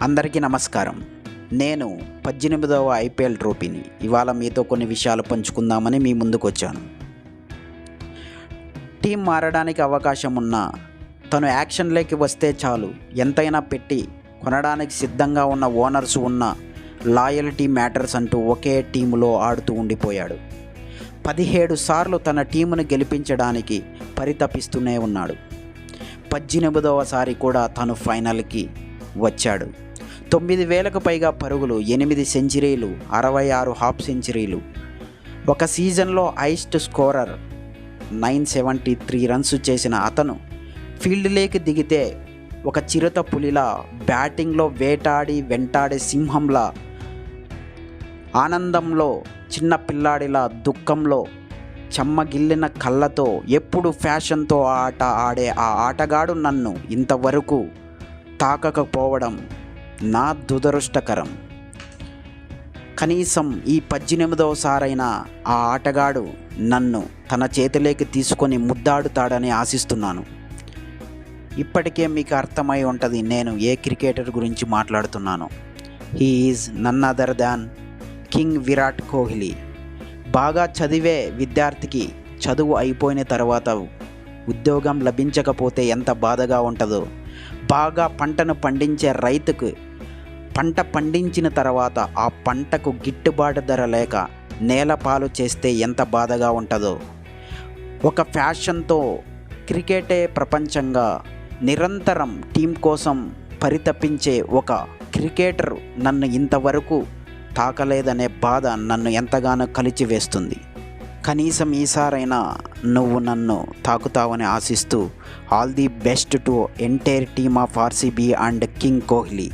అందరికీ నమస్కారం. నేను 18వ ఐపీఎల్ ట్రోఫీని ఇవాళ మీతో కొన్ని విషయాలు పంచుకుందామని మీ ముందుకు వచ్చాను. టీం మారడానికి అవకాశం ఉన్నా తను యాక్షన్లోకి వస్తే చాలు ఎంతైనా పెట్టి కొనడానికి సిద్ధంగా ఉన్న ఓనర్స్ ఉన్న లాయల్టీ మ్యాటర్స్ అంటూ ఒకే టీములో ఆడుతూ ఉండిపోయాడు. 17 సార్లు తన టీమును గెలిపించడానికి పరితపిస్తూనే ఉన్నాడు. 18వసారి కూడా తను ఫైనల్కి వచ్చాడు. 9,000కు పైగా పరుగులు, 8 సెంచరీలు, 66 హాఫ్ సెంచరీలు. ఒక సీజన్లో హైయెస్ట్ స్కోరర్ 973 రన్స్ చేసిన అతను ఫీల్డ్లోకి దిగితే ఒక చిరుత పులిలా, బ్యాటింగ్లో వెంటాడే సింహంలా, ఆనందంలో చిన్న పిల్లాడిలా, దుఃఖంలో చెమ్మగిల్లిన కళ్ళతో ఎప్పుడు ఫ్యాషన్తో ఆట ఆడే ఆ ఆటగాడు నన్ను ఇంతవరకు తాకకపోవడం నా దురదృష్టకరం. కనీసం ఈ 18వసారైనా ఆ ఆటగాడు నన్ను తన చేతిలోకి తీసుకొని ముద్దాడుతాడని ఆశిస్తున్నాను. ఇప్పటికే మీకు అర్థమై ఉంటుంది నేను ఏ క్రికెటర్ గురించి మాట్లాడుతున్నాను. He is none other than king Virat Kohli. బాగా చదివే విద్యార్థికి చదువు అయిపోయిన తర్వాత ఉద్యోగం లభించకపోతే ఎంత బాధగా ఉంటుందో, బాగా పంటను పండించే రైతుకు పంట పండించిన తర్వాత ఆ పంటకు గిట్టుబాటు ధర లేక నేలపాలు చేస్తే ఎంత బాధగా ఉంటుందో, ఒక ఫ్యాషన్తో క్రికెటే ప్రపంచంగా నిరంతరం టీం కోసం పరితపించే ఒక క్రికెటర్ నన్ను ఇంతవరకు తాకలేదనే బాధ నన్ను ఎంతగానో కలిచివేస్తుంది. కనీసం ఈసారైనా నువ్వు నన్ను తాకుతావని ఆశిస్తూ all the best to entire team of RCB and king Kohli.